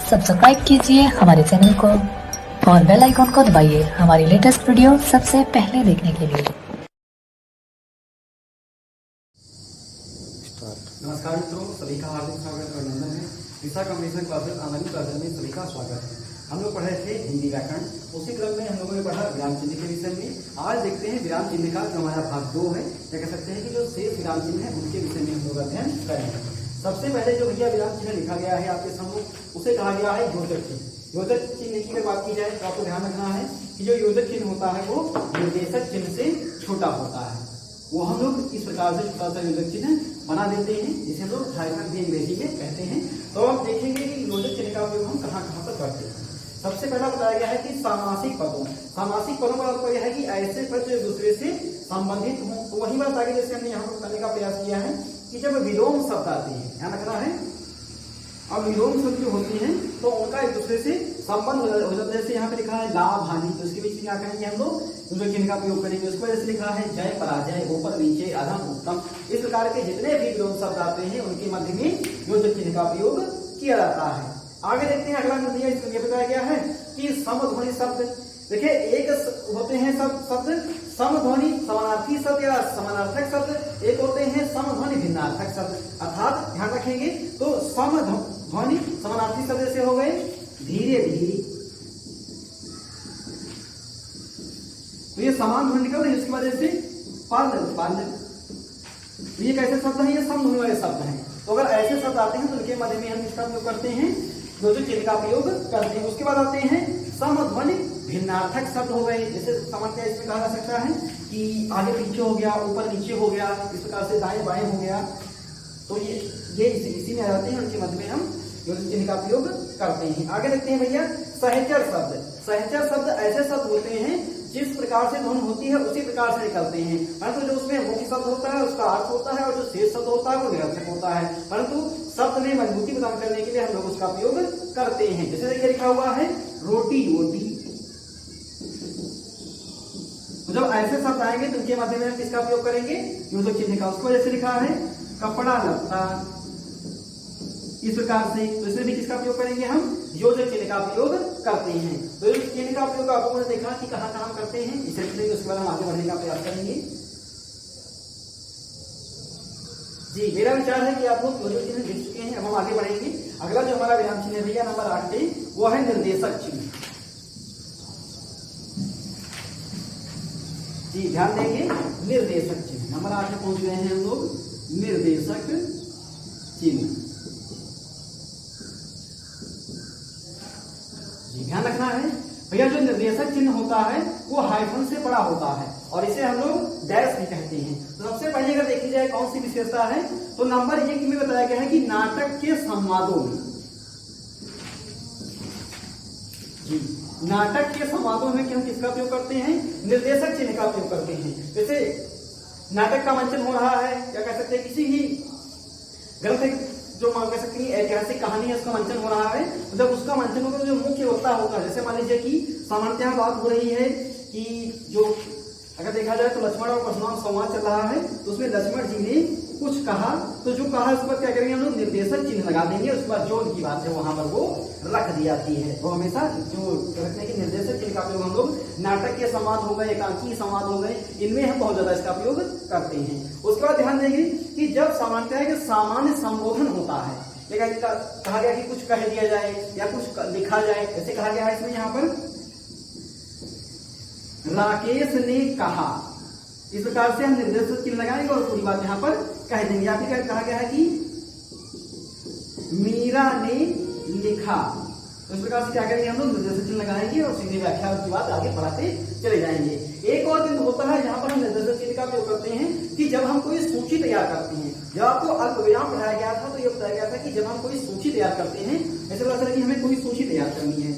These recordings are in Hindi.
सब्सक्राइब कीजिए हमारे चैनल को और बेल आइकॉन को दबाइए हमारी लेटेस्ट वीडियो सबसे पहले देखने के लिए। नमस्कार मित्रों, सभी का हार्दिक स्वागत और अभिनंदन है। दिशा कम्युनिकेशन क्लासेस ऑनलाइन क्लासेस में सभी का स्वागत है। हम लोग पढ़े थे हिंदी व्याकरण, उसी क्रम में हम लोगों ने पढ़ा विराम चिन्ह के विषय में। आज देखते हैं विराम चिन्ह का जो हमारा भाग 2 है, क्या कह सकते हैं कि जो शेष विराम चिन्ह है उनके विषय में हम लोग अध्ययन करेंगे। सबसे पहले जो भैया विराम चिन्ह लिखा गया है आपके सामने, उसे कहा गया है योजक चिन्ह। योजक चिन्ह की अगर बात की जाए तो आपको ध्यान रखना है कि जो योजक चिन्ह होता है वो निर्देशक चिन्ह से छोटा होता है। वो हम लोग इस प्रकार से छोटा सा योजक चिन्ह बना देते हैं, जिसे हम लोग झारखंड भी अंग्रेजी में कहते हैं। तो आप देखेंगे कि योजक चिन्ह का उपयोग हम कहाँ कहाँ पर करते हैं। सबसे पहला बताया गया है कि सामासिक पदों का आपको यह है कि ऐसे पद जो दूसरे से संबंधित हों। तो वही बात आगे जैसे हमने यहाँ पर करने का प्रयास किया है कि जब विलोम शब्द आते हैं, ध्यान रखना है, अब विलोम शब्द जो होते हैं तो उनका एक दूसरे से संबंध हो जाता है। जैसे यहाँ पे लिखा है लाभ हानि, तो इसके बीच क्या करेंगे हम लोग योजक चिन्ह का प्रयोग करेंगे। उसको जैसे लिखा है जय पराजय, ऊपर नीचे अधम उत्तम, इस प्रकार के जितने भी विलोम शब्द आते हैं उनके मध्य में योजक चिन्ह का प्रयोग किया जाता है। आगे देखते हैं अगला निर्णय, इसमें यह बताया गया है कि समध्वनि शब्द। देखिए एक होते हैं शब्द समध्वनि समानार्थी शब्द या समानार्थक शब्द, एक होते हैं समध्वनि भिन्नार्थक शब्द। अर्थात ध्यान रखेंगे तो समध्वनि समानार्थी शब्द जैसे हो गए धीरे धीरे, तो ये समान ध्वनि निकल रही है, उसकी वजह से पाल पाल, तो ये कैसे शब्द है, ये समध्वनि वाले शब्द हैं। तो अगर ऐसे शब्द आते हैं तो उनके मध्य में हम इसका प्रयोग करते हैं, योजक चिन्ह का प्रयोग करते हैं। उसके बाद आते हैं समध्वनि भिन्नार्थक शब्द हो गए। जैसे सामान्यतः इसमें कहा जा सकता है कि आगे पीछे हो गया, ऊपर नीचे हो गया, इस प्रकार से दाएं बाएं हो गया, तो ये इसी में आ जाते हैं, उनके मध्य में हम योजक चिन्ह का प्रयोग करते हैं। आगे देखते हैं भैया सहचर शब्द। सहचर शब्द ऐसे शब्द होते हैं जिस प्रकार से ध्वनि होती है उसी प्रकार से निकलते हैं, परंतु जो उसमें मुख्य शब्द होता है उसका अर्थ होता है और जो शेष शब्द होता है वो निरर्थक होता है, परंतु शब्द में मजबूती प्रदान करने के लिए हम लोग उसका प्रयोग करते हैं। जैसे देखिए लिखा हुआ है रोटी रोटी, तो जब ऐसे शब्द आएंगे तो उनके मध्य में हम किसका प्रयोग करेंगे, योजक चिन्ह का। उसको जैसे लिखा है कपड़ा लत्ता, इस प्रकार से, तो इसमें भी किसका प्रयोग करेंगे, हम योजक चिन्ह का प्रयोग करते हैं। तो योजक चिन्ह का प्रयोग आप लोगों ने देखा कि कहां कहां करते हैं, इसे उसके बाद हम आगे बढ़ने का प्रयास करेंगे। जी मेरा विचार है कि आप लोग योजक चिन्ह लिख चुके हैं, अब हम आगे बढ़ेंगे। अगला जो हमारा विराम चिन्ह है भैया नंबर 8 पे, वो है निर्देशक चिन्ह। जी ध्यान देंगे, निर्देशक चिन्ह नंबर 8 में पहुंच गए हैं हम लोग, निर्देशक चिन्ह। ध्यान रखना है भैया, जो निर्देशक चिन्ह होता है वो हाइफन से बड़ा होता है और इसे हम लोग डैश भी कहते हैं। तो सबसे पहले अगर देखी जाए कौन सी विशेषता है, तो नंबर 1 में बताया गया है कि नाटक के संवादों में, जी नाटक के संवादों में कि हम किसका प्रयोग करते हैं, निर्देशक चिन्ह का प्रयोग करते हैं। जैसे नाटक का मंचन हो रहा है, क्या कह सकते हैं, किसी भी ग्रंथ जो मान कह सकते हैं ऐतिहासिक कहानी है उसका मंचन हो रहा है, तो जब उसका मंचन होगा तो जो मुख्य वक्ता होता है, जैसे मान लीजिए कि सामान्यतः बात हो रही है कि जो अगर देखा जाए तो लक्ष्मण और परशुराम संवाद चल रहा है, तो उसमें लक्ष्मण जी ने कुछ कहा, तो जो कहा उसके बाद क्या करेंगे हम लोग निर्देशक चिन्ह लगा देंगे, उसके बाद जो उनकी बात है वहां पर वो रख दी जाती है। वो हमेशा जो रखने की निर्देशक चिन्ह का प्रयोग हम लोग नाटक के संवाद हो गए, एकांकी संवाद हो गए, इनमें हम बहुत ज्यादा इसका प्रयोग करते हैं। उसके बाद ध्यान देंगे कि जब सामान्यतः सामान्य संबोधन होता है, कहा गया कि कुछ कह दिया जाए या कुछ लिखा जाए, ऐसे कहा गया है इसमें यहाँ पर राकेश ने कहा, इस प्रकार से हम निर्देशक चिन्ह लगाएंगे और पूरी बात यहाँ पर कह देंगे। या फिर कहा गया है कि मीरा ने लिखा, तो इस प्रकार से क्या करेंगे हम लोग निर्देशक चिन्ह लगाएंगे और सीधे व्याख्या की बात आगे बढ़ाते चले जाएंगे। एक और दिन होता है जहां पर हम निर्देशक चिन्ह का प्रयोग करते हैं कि जब हम कोई सूची तैयार करते हैं। जब आपको अल्पविराम पढ़ाया गया था तो यह बताया गया था कि जब हम कोई सूची तैयार करते हैं, ऐसे पता चला कि हमें कोई सूची तैयार करनी है,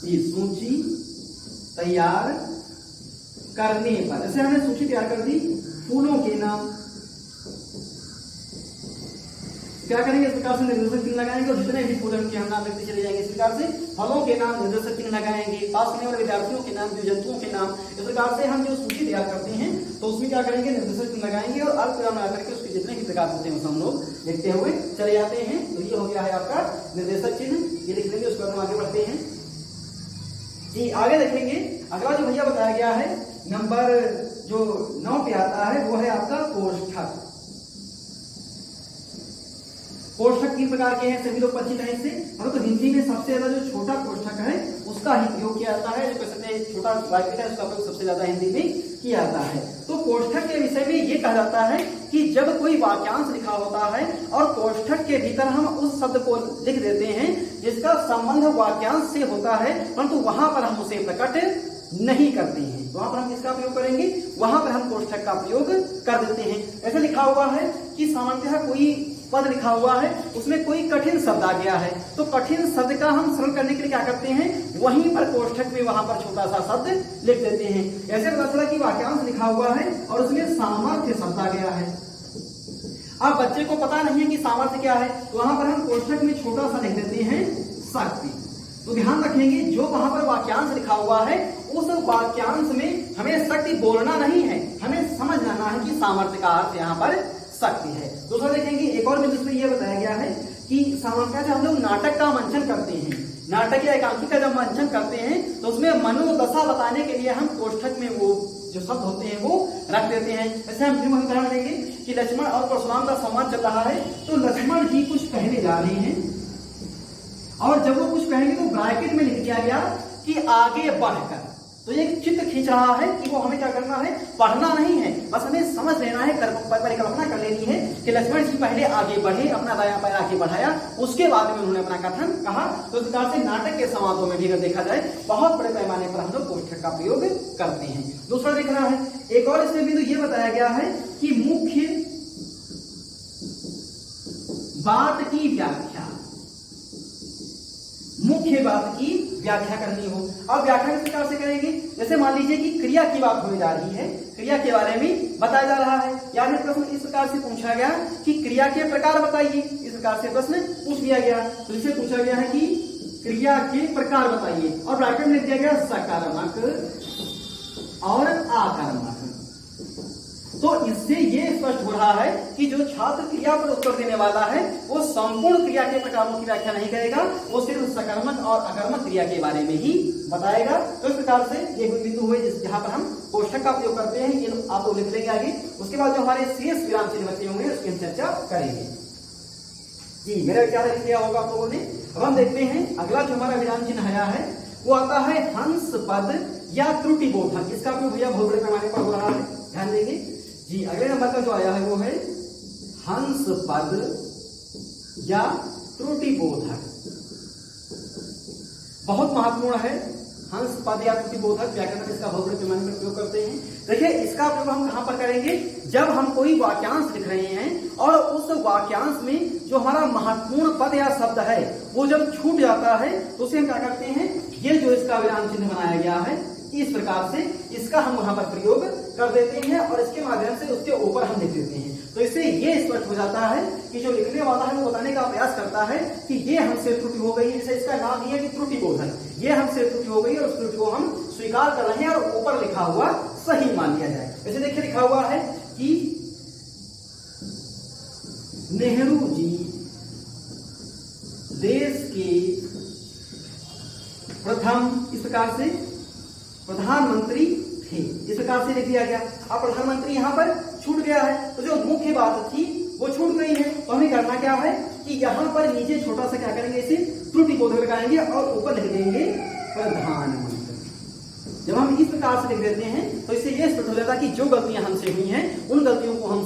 ये सूची तैयार करने पर, जैसे हमने सूची तैयार कर दी फूलों के नाम, क्या करेंगे, इस प्रकार से निर्देशक चिन्ह लगाएंगे और जितने भी पूर्ण के हम नाम लिखते चले जाएंगे। इस प्रकार से फलों के नाम निर्देशक चिन्ह लगाएंगे, पास करने वाले विद्यार्थियों के नाम, जीव जंतुओं के नाम। इस प्रकार से हम जो सूची तैयार करते हैं तो उसमें क्या करेंगे, निर्देशक चिन्ह लगाएंगे और अल्पविराम लगा करके उसके जितने भी प्रकार होते हैं हम लोग लिखते हुए चले जाते हैं। तो ये हो गया है आपका निर्देशक चिन्ह, ये लिख लेंगे। उसके बाद हम आगे बढ़ते हैं जी। आगे देखेंगे अगला जो भैया बताया गया है नंबर जो 9 पे आता है वो है आपका कोष्ठक। कोष्ठक 3 प्रकार के हैं, सभी लोग परिचित हैं इससे। हम तो हिंदी में सबसे ज्यादा जो छोटा कोष्ठक है उसका ही प्रयोग किया जाता है। जो कहते छोटा ब्रैकेट है उसका प्रयोग सबसे ज्यादा हिंदी में किया जाता है। तो कोष्ठक के विषय में ये कहा जाता है कि जब कोई वाक्यांश लिखा होता है और कोष्ठक के भीतर हम उस शब्द को लिख देते हैं जिसका संबंध वाक्यांश से होता है, परंतु वहां पर हम उसे प्रकट नहीं करते हैं, वहां पर हम किसका प्रयोग करेंगे, वहां पर हम कोष्ठक का प्रयोग कर देते हैं। ऐसे लिखा हुआ है कि सामान्यतः कोई पद लिखा हुआ है उसमें कोई कठिन शब्द आ गया है, तो कठिन शब्द का हम सरल करने के लिए क्या करते हैं, वहीं पर कोष्ठक में वहां पर छोटा सा शब्द लिख देते हैं। ऐसे पता चला कि वाक्यांश लिखा हुआ है और उसमें सामर्थ्य शब्द आ गया है। अब बच्चे को पता नहीं है कि सामर्थ्य क्या है, तो वहां पर हम कोष्ठक में छोटा सा लिख देते हैं शक्ति। तो ध्यान रखेंगे जो वहां पर वाक्यांश लिखा हुआ है उस वाक्यांश में हमें शक्ति बोलना नहीं है, हमें समझ लेना है कि सामर्थ्य का अर्थ यहाँ पर शक्ति है। दूसरा देखेंगे एक और बिंदु पे यह बताया गया है कि सामान्यतः जब हम लोग नाटक का मंचन करते हैं, नाटक या एकांकी का जब मंचन करते हैं तो उसमें मनोदशा बताने के लिए हम कोष्ठक में वो जो शब्द होते हैं वो रख देते हैं। ऐसे हम फिर उदाहरण देंगे कि लक्ष्मण और परशुराम का संवाद चल रहा है, तो लक्ष्मण जी कुछ कहने जा रहे हैं और जब वो कुछ कहेंगे तो ब्रैकेट में लिख दिया गया कि आगे बढ़कर। तो ये चित्र खींच रहा है कि वो हमें क्या करना है, पढ़ना नहीं है, बस हमें समझ लेना है, परिकल्पना कर लेनी है कि लक्ष्मण जी पहले आगे बढ़े, अपना दायां पैर आगे बढ़ाया, उसके बाद में उन्होंने अपना कथन कहा। तो इस प्रकार से नाटक के संवादों में भी अगर देखा जाए बहुत बड़े पैमाने पर हम लोग कोष्ठक का प्रयोग करते हैं। दूसरा देख रहा है एक और इसमें भी तो ये बताया गया है कि मुख्य बात की व्याख्या, मुख्य बात की व्याख्या करनी हो। अब व्याख्या किस प्रकार से करेंगे, जैसे मान लीजिए कि क्रिया की बात होने जा रही है, क्रिया के बारे में बताया जा रहा है, यानी प्रश्न इस प्रकार से पूछा गया कि क्रिया के प्रकार बताइए, इस प्रकार से प्रश्न पूछ लिया गया। तो इसे पूछा गया है कि क्रिया के प्रकार बताइए और ब्रैकेट में लिख दिया गया सकारात्मक और आक्रामक। तो इससे ये स्पष्ट हो रहा है कि जो छात्र क्रिया पर उत्तर देने वाला है वो संपूर्ण क्रिया के प्रकारों की व्याख्या नहीं करेगा, वो सिर्फ सकारात्मक और अकर्मक क्रिया के बारे में ही बताएगा। तो इस प्रकार से ये बिंदु हुए जहां पर हम कोष्ठक का प्रयोग करते हैं, ये आप लोग लिख लेंगे आगे। उसके बाद जो हमारे शेष विराम चिन्ह बचे होंगे उसकी हम चर्चा करेंगे जी। मेरा क्या लिख दिया होगा आप लोगों ने। अब हम देखते हैं अगला जो हमारा विराम चिन्ह आया है वो आता है हंस पद या त्रुटि बोधक। इसका प्रयोग भैया बहुत बड़े पैमाने पर हो रहा है, ध्यान देंगे जी। अगले नंबर का जो आया है वो है हंस पद या त्रुटि बोधक, बहुत महत्वपूर्ण है। हंस पद या त्रुटि बोधक व्याकरण में इसका बहुत बड़े पैमाने पर प्रयोग करते हैं। देखिए इसका प्रयोग हम कहां पर करेंगे, जब हम कोई वाक्यांश लिख रहे हैं और उस वाक्यांश में जो हमारा महत्वपूर्ण पद या शब्द है वो जब छूट जाता है तो उसे हम क्या करते हैं, ये जो इसका विराम चिन्ह बनाया गया है इस प्रकार से इसका हम वहां पर प्रयोग कर देते हैं और इसके माध्यम से उसके ऊपर हम लिख देते हैं। तो इससे ये स्पष्ट हो जाता है कि जो लिखने वाला है वो बताने का प्रयास करता है कि ये हमसे त्रुटि हो गई है, जैसे इसका नाम ही है कि त्रुटि बोधन, ये हमसे त्रुटि हो गई और उस त्रुटि को हम स्वीकार कर रहे हैं और ऊपर लिखा हुआ सही मान लिया जाए। जैसे देखिए लिखा हुआ है कि नेहरू जी देश के प्रथम, इस प्रकार से प्रधानमंत्री थे, इस प्रकार से लिख दिया गया। अब प्रधानमंत्री यहाँ पर छूट गया है, तो जो मुख्य बात थी वो छूट गई है, तो हमें करना क्या है कि यहाँ पर नीचे छोटा सा क्या करेंगे, इसे त्रुटि बोधक लगाएंगे और ऊपर लिख देंगे प्रधानमंत्री। जब हम इस प्रकार से लिख देते हैं तो इससे यह स्पष्ट हो जाता है कि जो गलतियां हमसे हुई हैं उन गलतियों को हम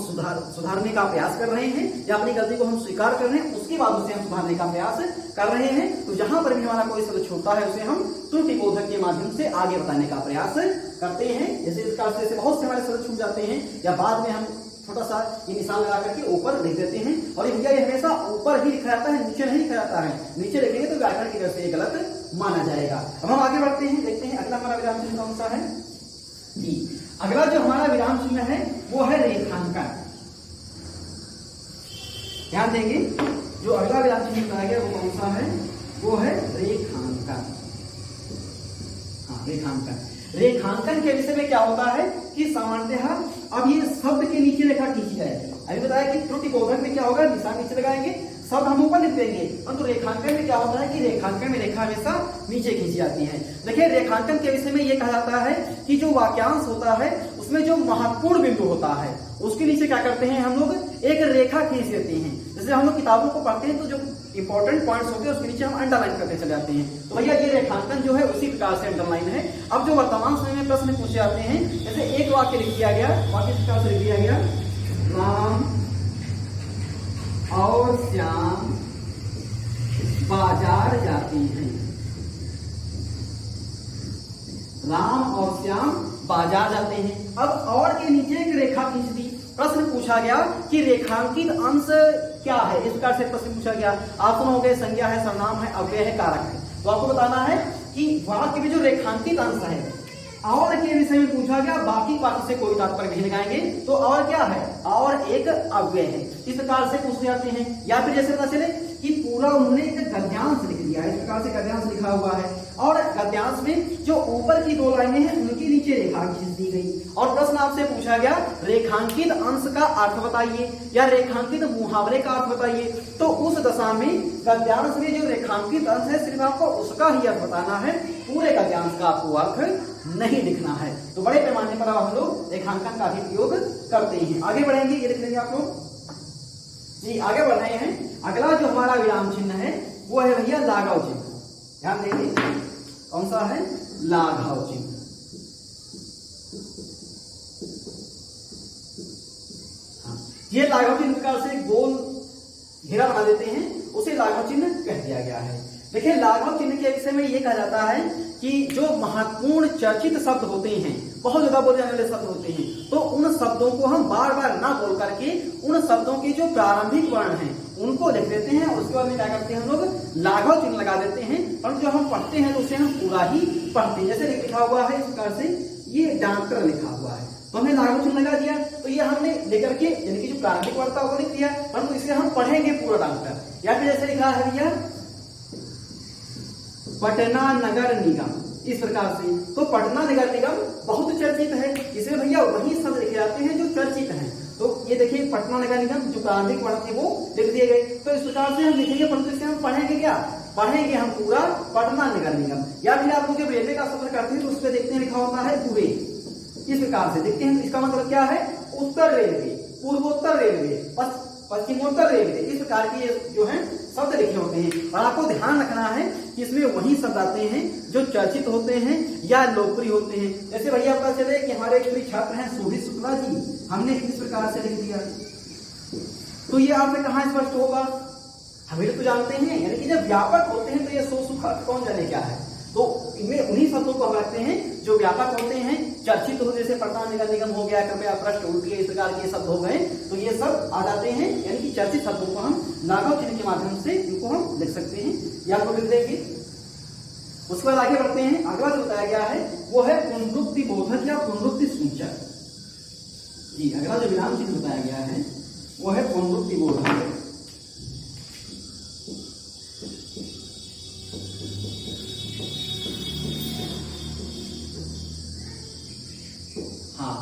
सुधारने का प्रयास कर रहे हैं या अपनी गलती को हम स्वीकार कर रहे हैं, उसके बाद उसे हम सुधारने का प्रयास कर रहे हैं। तो जहां पर भी हमारा कोई शब्द छूटता है उसे हम त्रुटि बोधक के माध्यम से आगे बताने का प्रयास करते हैं। जैसे इस प्रकार से बहुत से हमारे शब्द छूट जाते हैं या बाद में हम छोटा सा ये निशान लगा करके ऊपर लिख देते हैं और ये हमेशा ऊपर ही लिखा जाता है, नीचे नहीं लिखा जाता है। नीचे लिखेंगे तो व्याकरण की तरफ से ये गलत माना जाएगा। अब हम आगे बढ़ते हैं, देखते हैं अगला हमारा विराम चिन्ह कौन सा है जी। अगला जो हमारा विराम चिन्ह है वो है रेखांकन। ध्यान देंगे जो अगला विराम चिन्ह बताया गया वो कौन सा है, वो है रेखांकन। हाँ, रेखांकन। रेखांकन के विषय में क्या होता है कि सामान्यतः अब ये शब्द के नीचे रेखा खींची जाएगी। अभी बताया कि त्रुटिबोधक में क्या होगा, निशान नीचे लगाएंगे, शब्द हम ऊपर लिख देंगे, परंतु रेखांकन में क्या होता है कि रेखांकन में रेखा हमेशा नीचे खींची जाती है। देखिए रेखांकन के विषय में ये कहा जाता है कि जो वाक्यांश होता है उसमें जो महत्वपूर्ण बिंदु होता है उसके नीचे क्या करते हैं हम लोग, एक रेखा खींच देते हैं। जैसे हम लोग किताबों को पढ़ते हैं तो जो इंपॉर्टेंट पॉइंट्स होते हैं उसके नीचे हम अंडरलाइन करते चले जाते हैं। तो भैया ये रेखांकन जो है उसी प्रकार से अंडरलाइन है। अब जो वर्तमान समय में प्रश्न पूछे जाते हैं, जैसे एक वाक्य लिख दिया गया, वाक्य इस प्रकार से लिख दिया गया, राम और श्याम बाजार जाते हैं। राम और श्याम बाजार जाते हैं। अब और के नीचे एक रेखा खींच दी। प्रश्न पूछा गया कि रेखांकित अंश क्या है, इस प्रकार से प्रश्न पूछा गया। ऑप्शन हो गए, संज्ञा है, सर्वनाम है, अव्यय है, कारक है। तो आपको बताना है कि वाक्य में जो रेखांकित अंश है और के विषय में पूछा गया, बाकी वाक्य से कोई तात्पर्य नहीं लगाएंगे। तो और क्या है, और एक अव्यय है, इस प्रकार से पूछ जाते हैं। या फिर जैसे पता चले कि पूरा उन्होंने एक गद्यांश लिख दिया है, इस प्रकार से गद्यांश लिखा हुआ है और गद्यांश में जो ऊपर की दो लाइनें हैं उनके नीचे रेखा खींच दी गई और प्रश्न आपसे पूछा गया रेखांकित अंश का अर्थ बताइए या रेखांकित मुहावरे का अर्थ बताइए। तो उस दशा में गद्यांश में जो रेखांकित अंश है सिर्फ आपको उसका ही अर्थ बताना है, पूरे गद्यांश का आपको अर्थ नहीं लिखना है। तो बड़े पैमाने पर हम लोग रेखांकन का भी प्रयोग करते हैं। आगे बढ़ेंगे, ये लिख लेंगे आप लोग जी। आगे बढ़ रहे हैं, अगला जो हमारा विराम चिन्ह है वो है भैया लाघव चिन्ह। ध्यान देंगे कौन सा है, लाघव चिन्ह। हाँ, ये लाघव चिन्ह प्रकार से गोल घेरा बना देते हैं, उसे लाघव चिन्ह कह दिया गया है। देखिए लाघव चिन्ह के विषय में ये कहा जाता है कि जो महत्वपूर्ण चर्चित शब्द होते हैं, बहुत ज्यादा बोले जाने वाले शब्द होते हैं, तो उन शब्दों को हम बार बार ना बोल करके उन शब्दों के जो प्रारंभिक वर्ण हैं उनको लिख देते हैं। उसके बाद में क्या करते हैं हम लोग लाघव चिन्ह लगा देते हैं, और जो हम पढ़ते हैं तो उसे हम पूरा ही पढ़ते हैं। जैसे लिखा हुआ है इस प्रकार से, ये डॉक्टर लिखा हुआ है तो हमने लाघव चिन्ह लगा दिया, तो ये हमने लेकर के यानी कि जो प्रारंभिक वर्ण था वो लिख दिया, परंतु इसे हम पढ़ेंगे पूरा डॉक्टर। या फिर जैसे लिखा है भैया पटना नगर निगम, इस प्रकार से। तो पटना नगर निगम बहुत चर्चित है, इसमें भैया वही शब्द लिखे जाते हैं जो चर्चित हैं। तो ये देखिए पटना नगर निगम जो प्रारंभिक वर्ण थे वो लिख दिए गए। तो इस प्रकार से हम लिखेंगे, परंतु इसे हम पढ़ेंगे क्या, पढ़ेंगे हम पूरा पटना नगर निगम। या फिर आप लोग जब रेलवे का सफर करते हैं तो उसमें देखते हैं लिखा होता है पूरे, इस प्रकार से देखते हैं। इसका मतलब क्या है, उत्तर रेलवे, पूर्वोत्तर रेलवे, पश्चिमोत्तर रेलवे, इस प्रकार के जो है शब्द लिखे होते हैं। और आपको ध्यान रखना है कि इसमें वही शब्द आते हैं जो चर्चित होते हैं या लोकप्रिय होते हैं। जैसे भैया पता चले कि हमारे एक छात्र हैं शोभित शुक्ला जी, हमने इस प्रकार से लिख दिया, तो ये आपसे कहाँ स्पष्ट होगा, हमें तो जानते हैं। यानी कि जब व्यापक होते हैं तो ये सो सुख कौन जाने क्या है। तो इनमें उन्हीं शब्दों को हम रखते हैं जो व्यापक होते हैं, चर्चित हो, जैसे पटना नगर निगम हो गया, कृपया पृष्ठ उल्टिए, इस प्रकार के शब्द हो गए, तो ये सब आ जाते हैं। यानी कि चर्चित शब्दों को हम लाघव चिन्ह के माध्यम से इनको हम लिख सकते हैं या आपको लिख देंगे। उसके बाद आगे बढ़ते हैं, अगला जो बताया गया है वो है पुनरुक्ति बोधक या पुनरुक्ति सूचक। जी, अगला जो विराम चिन्ह बताया गया है वो है पुनरुक्ति बोधक।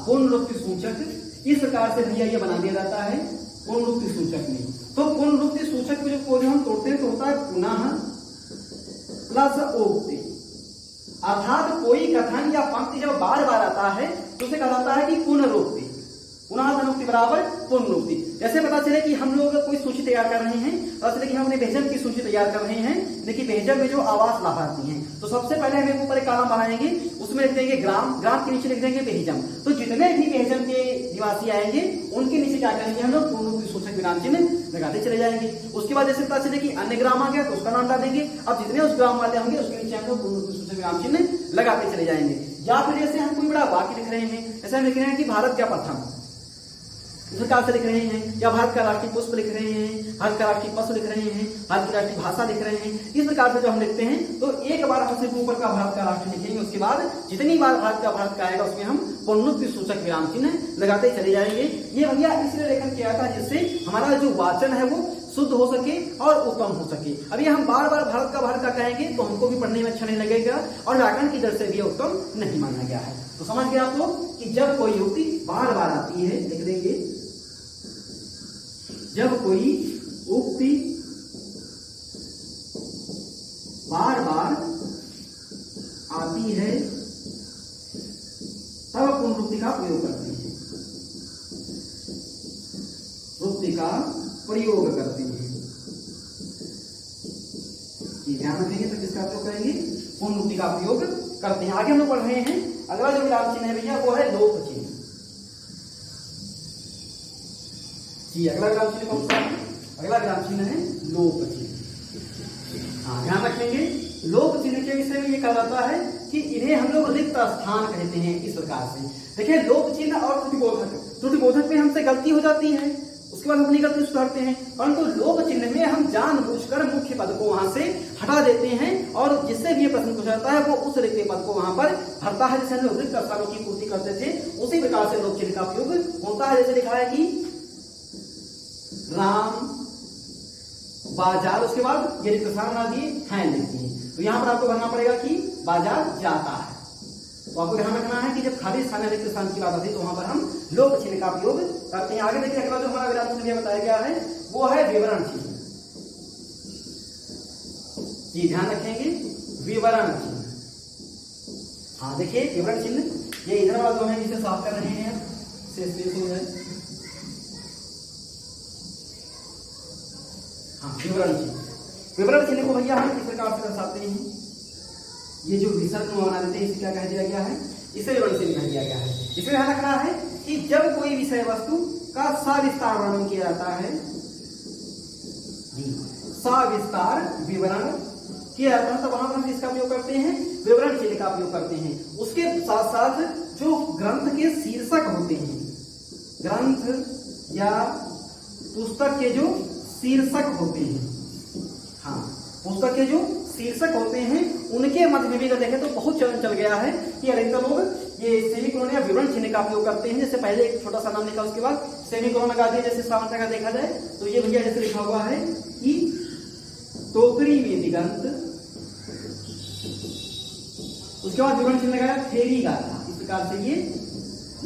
पुनरुक्ति सूचक इस प्रकार से भैया ये बना दिया जाता है पुनरुक्ति सूचक में। तो पुनरुक्ति सूचक में जो कोड हम तोड़ते हैं तो होता है पुनः प्लस उक्ति, अर्थात कोई कथन या पंक्ति जब बार बार आता है तो उसे कहा जाता है कि पुनरुक्ति, पुनः धनुक्ति बराबर पुनरुक्ति। जैसे पता चले कि हम लोग कोई सूची तैयार कर रहे हैं, पता चले कि हम अपने भेजन की सूची तैयार कर रहे हैं, देखिए भेजन में जो आवास लाभार्थी हैं, तो सबसे पहले हम ऊपर एक कॉलम बनाएंगे, उसमें लिख देंगे ग्राम, ग्राम के नीचे लिख देंगे भेजम। तो जितने भी भेजन के निवासी आएंगे उनके नीचे क्या करेंगे हम लोग पुनरुक्ति सूचक विराम चिन्ह लगाते चले जाएंगे। उसके बाद जैसे पता चले कि अन्य ग्राम आ गया तो उसका नाम डाल देंगे। अब जितने उस ग्राम वाले होंगे उसके नीचे हम लोग पुनरुक्ति सूचक विराम चिन्ह लगाते चले जाएंगे। या फिर जैसे हम कोई बड़ा वाक्य लिख रहे हैं, जैसे हम लिख रहे हैं कि भारत का प्रथम, इस प्रकार से लिख रहे हैं, या भारत का राष्ट्रीय पुष्प लिख रहे हैं, भारत का राष्ट्रीय पशु लिख रहे हैं, भारत की राष्ट्रीय भाषा लिख रहे हैं, इस प्रकार से जो हम लिखते हैं तो एक बार हम सिर्फ ऊपर का भारत का राष्ट्र लिखेंगे, उसके बाद जितनी बार भारत का आएगा उसमें हम पुनरुक्ति सूचक विराम चिन्ह लगाते चले जाएंगे। ये भैया इसलिए लेखन किया था जिससे हमारा जो वाचन है वो शुद्ध हो सके और उत्तम हो सके। अभी हम बार बार भारत का कहेंगे तो हमको भी पढ़ने में अच्छा नहीं लगेगा और व्याकरण की दृष्टि से भी उत्तम नहीं माना गया है। तो समझ गए आप लोग कि जब कोई युक्ति बार बार आती है, लिख देंगे, जब कोई उक्ति बार बार आती है तब पुनरुक्ति का प्रयोग करते हैं, रुक्ति का प्रयोग करते हैं। ध्यान रखेंगे तो किसका प्रयोग करेंगे? पुनरुक्ति का प्रयोग करते हैं। आगे हम लोग पढ़ रहे हैं, अगला जो विराम चिन्ह है भैया वो है लोप चिन्ह। जी अगला विराम चिन्ह कौन सा है? अगला विराम चिन्ह है लोप चिन्ह। हाँ ध्यान रखेंगे, लोप चिन्ह के विषय में ये कहा जाता है कि इन्हें हम लोग रिक्त स्थान कहते हैं। इस प्रकार से देखिए, लोप चिन्ह और त्रुटिबोधक में हमसे गलती हो जाती है, उसके बाद हम अपनी गलती सुधारते हैं, परंतु लोप चिन्ह में हम जानबूझकर मुख्य पद को वहां से हटा देते हैं और जिससे भी ये प्रश्न पूछा जाता है वो उस रिक्त पद को वहां पर भरता है। जैसे हम लोग रिक्त स्थानों की पूर्ति करते थे उसी प्रकार से लोप चिन्ह का उपयोग होता है। जैसे लिखा है कि राम बाजार, उसके बाद ये रिक्त स्थान बना दिए हैं लिख दिए, तो यहाँ पर आपको भरना पड़ेगा कि बाजार जाता है। तो आपको ध्यान रखना है कि जब खाली स्थान रिक्त स्थान की बात आती है तो वहां पर हम लोप चिन्ह का प्रयोग करते हैं। आगे देखिए, अगला जो हमारा विराम चिन्ह बताया गया है वो है विवरण चिन्ह। जी ध्यान रखेंगे, विवरण चिन्ह। हाँ देखिए, विवरण चिन्ह ये इधर वाला जो है इसे साफ कर रहे हैं, स्पेस हो जाए। हाँ विवरण चिन्ह, विवरण चिन्ह को भैया हम किस प्रकार से दर्शाते हैं? ये जो विसर्ग बना देते हैं इसे क्या कह दिया गया है? इसे विवरण चिन्ह कह दिया गया है। इसमें ध्यान रखना है कि जब कोई विषय वस्तु का सविस्तार वर्णन किया जाता है, सविस्तार विवरण किया जाता है, तो वहां पर हम इसका प्रयोग करते हैं, विवरण चिन्ह का प्रयोग करते हैं। उसके साथ साथ जो ग्रंथ के शीर्षक होते हैं, ग्रंथ या पुस्तक के जो शीर्षक होते हैं, हाँ पुस्तक के जो शीर्षक होते हैं उनके मध्य में भी अगर देखें तो बहुत चलन चल गया है कि अधिकतर लोग ये सेमीकोलन या विवरण चिन्ह का प्रयोग करते हैं। जैसे पहले एक छोटा सा नाम लिखा, उसके बाद सेमीकोलन लगा दिया। जैसे सामान्य का देखा जाए तो ये भैया जैसे लिखा हुआ है कि टोकरी में दिगंत, उसके बाद विवरण चिन्ह लगाया फेरी गाथा। इस प्रकार से ये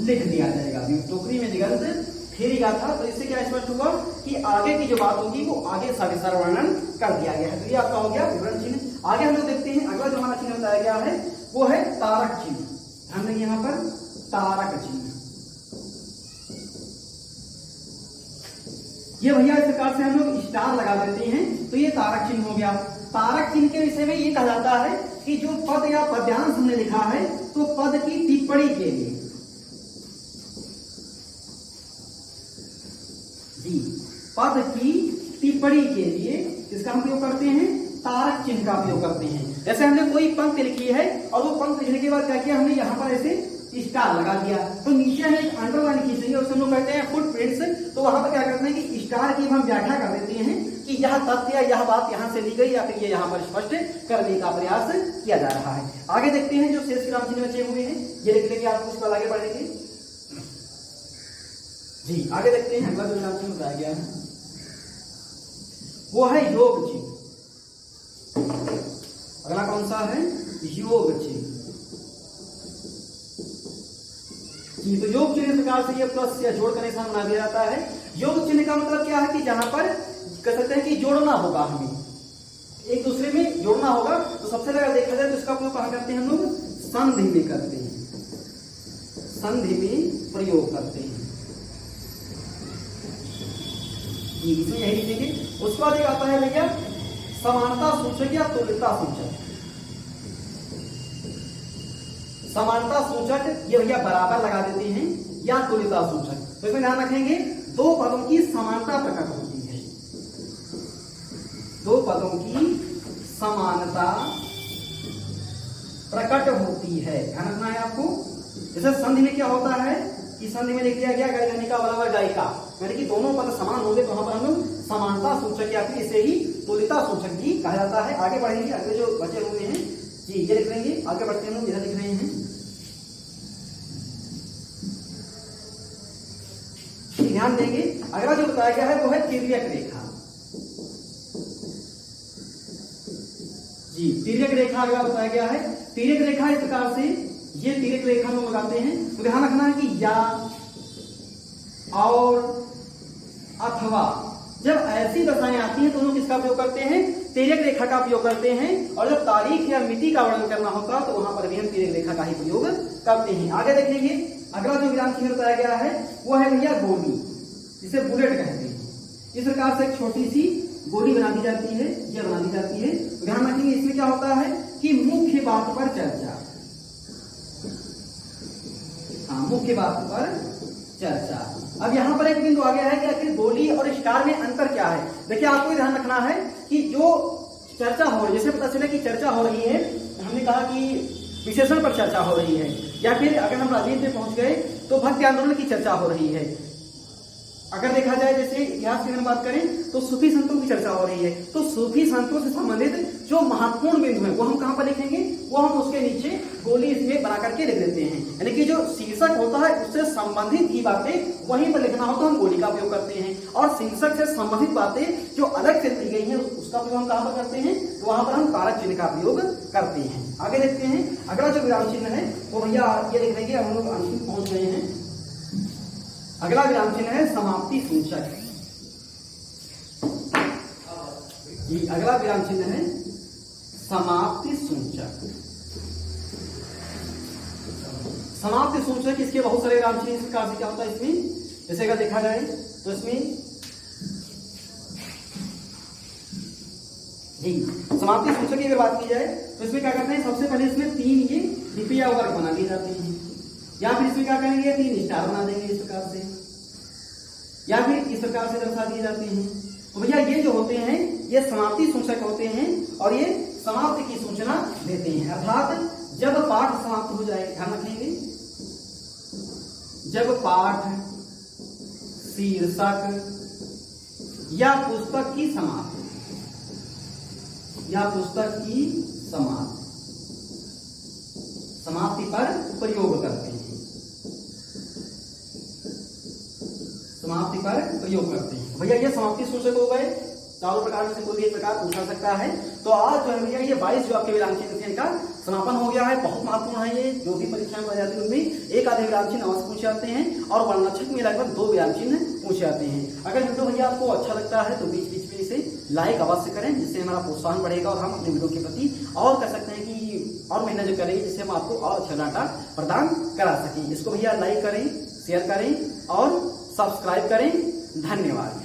लिख दिया जाएगा, टोकरी में दिगंत फेरी गाथा। तो इससे क्या स्पष्ट होगा कि आगे की जो बात होगी वो आगे सविस्तार वर्णन कर दिया गया है। तो ये आपका हो गया विवरण चिन्ह। आगे हम लोग देखते हैं, अगला जो हमारा चिन्ह बताया गया है वो है तारक चिन्ह। ध्यान देंगे यहाँ पर तारक चिन्ह। ये भैया इस प्रकार से हम लोग स्टार लगा देते हैं तो ये तारक चिन्ह हो गया। तारक चिन्ह के विषय में ये कहा जाता है कि जो पद या पद्यांश हमने लिखा है तो पद की टिप्पणी के लिए, पद की टिप्पणी के लिए इसका हम प्रयोग करते हैं, तारक चिन्ह का प्रयोग करते हैं। जैसे हमने कोई पंक्ति लिखी है और वो पंक्ति लिखने के बाद क्या किया, हमने यहाँ पर ऐसे स्टार लगा दिया, तो नीचे हम एक अंडरलाइन खींचेंगे, उससे हम लोग कहते हैं फुटप्रिंट्स। तो वहां पर क्या करते हैं कि स्टार की हम व्याख्या कर देते हैं कि यह तथ्य या यह बात यहाँ से ली गई या फिर ये यहाँ पर स्पष्ट करने का प्रयास किया जा रहा है। आगे देखते हैं जो शेष विराम चिन्ह बचे हुए हैं, ये लिख लेंगे आप, उसके बाद आगे बढ़ेंगे। जी आगे देखते हैं, अगला जो विराम चिन्ह बताया गया है वो है योग चिन्ह। अगला कौन सा है? योग चिन्ह। जी तो योग चिन्ह प्रकार से ये प्लस या जोड़ का निशान बना दिया जाता है। योग चिन्ह का मतलब क्या है कि जहां पर कह सकते हैं कि जोड़ना होगा, हमें एक दूसरे में जोड़ना होगा, तो सबसे ज्यादा देखा जाए तो इसका प्रयोग कहां करते हैं हम लोग? संधि में करते हैं, संधि में प्रयोग करते हैं। इसमें यही लिखेंगे। उसके बाद एक आता है भैया समानता सूचक या तुल्यता सूचक। समानता सूचक ये भैया बराबर लगा देते हैं या तुल्यता सूचक। तो इसमें ध्यान रखेंगे, दो पदों की समानता प्रकट होती है, दो पदों की समानता प्रकट होती है, ध्यान रखना है आपको। जैसे संधि में क्या होता है कि संधि में लिख दिया गया गायिका बराबर गायिका, यानी कि दोनों पद समान होंगे, तो वहां पर हम लोग समानता सूचक या फिर इसे ही तुल्यता सूचक भी कहा जाता है। आगे बढ़ेंगे, अगले जो बचे हुए हैं जी ये लिख लेंगे। आगे बढ़ते हैं, इधर लिख रहे हैं, ध्यान देंगे। अगला जो बताया गया है वो है तिर्यक रेखा। जी तिर्यक रेखा अगला बताया गया है। तिर्यक रेखा इस प्रकार से, ये तिर्यक रेखा हम लगाते हैं तो ध्यान रखना है कि या और अथवा जब ऐसी दशाएं आती हैं तो हम किसका प्रयोग करते हैं? तिर्यक रेखा का प्रयोग करते हैं। और जब तारीख या मिति का वर्णन करना होता तो वहां पर भी हम तिर्यक रेखा का ही प्रयोग करते हैं। आगे देखेंगे अगला जो विराम चिन्ह बताया गया है वो है भैया गोली, जिसे बुलेट कहते हैं। इस प्रकार से एक छोटी सी गोली बना दी जाती है, यह बना दी जाती है। ध्यान रखेंगे इसमें क्या होता है कि मुख्य बात पर चर्चा, हाँ मुख्य बात पर चर्चा। अब यहाँ पर एक बिंदु आ गया है कि आखिर गोली और स्टार में अंतर क्या है। देखिए आपको ध्यान रखना है कि जो चर्चा हो रही है, जैसे पता चले कि चर्चा हो रही है, हमने कहा कि विशेषण पर चर्चा हो रही है, या फिर अगर हम राजनीति में पहुंच गए तो भक्ति आंदोलन की चर्चा हो रही है। अगर देखा जाए जैसे इतिहास की हम बात करें तो सूफी संतों की चर्चा हो रही है, तो सूफी संतों से संबंधित जो महत्वपूर्ण बिंदु है वो हम कहां पर लिखेंगे, वो हम उसके नीचे गोली इसमें बना करके लिख देते हैं। यानी कि जो शीर्षक होता है उससे संबंधित ही बातें वहीं पर लिखना हो तो हम गोली का उपयोग करते हैं, और शीर्षक से संबंधित बातें जो अलग से ली गई है उसका प्रयोग हम कहां पर करते हैं, तो वहां पर हम कारक चिन्ह का प्रयोग करते हैं। आगे देखते हैं अगला जो विराम चिन्ह है वो भैया ये लिख देंगे, हम लोग अंतिम पहुंच गए हैं। अगला विराम चिन्ह है समाप्ति सूचक। जी अगला विराम चिन्ह है समाप्ति सूचक। समाप्ति सूचक इसके बहुत सारे विराम चिन्ह इस प्रकार से क्या होता है इसमें, जैसे अगर देखा जाए तो इसमें जी समाप्ति सूचक की अगर बात की जाए तो इसमें क्या करते हैं, सबसे पहले इसमें 3 ये लिपि या वर्ग बना दिए जाते हैं, या फिर इसमें क्या करेंगे 3 स्टार बना देंगे इस प्रकार से, या फिर इस प्रकार से दर्शा दिए जाते हैं। तो भैया ये जो होते हैं ये समाप्ति सूचक होते हैं और ये समाप्ति की सूचना देते हैं। अर्थात जब पाठ समाप्त हो जाए, ध्यान रखेंगे, जब पाठ शीर्षक या पुस्तक की समाप्ति समाप्ति पर प्रयोग करते हैं, समाप्ति पर प्रयोग करते हैं। भैया ये समाप्ति सूचक हो गए, चारों प्रकार में से कोई भी एक प्रकार पूछा सकता है। तो आज जो है भैया ये 22 जो आपके विराम चिन्ह थे इनका समापन हो गया है। बहुत महत्वपूर्ण है ये, जो भी परीक्षा में जाती है उनमें एक आधे विराम चिन्ह अवश्य पूछे जाते हैं और वर्णक्षक में लगभग 2 विराम चिन्ह पूछे जाते हैं। अगर वीडियो भैया आपको अच्छा लगता है तो बीच बीच में इसे लाइक अवश्य करें, जिससे हमारा प्रोत्साहन बढ़ेगा और हम अपने वीडियो के प्रति और कर सकते हैं कि और मेहनत करेंगे, जिससे हम आपको और अच्छा डाटा प्रदान करा सकें। इसको भैया लाइक करें, शेयर करें और सब्सक्राइब करें। धन्यवाद।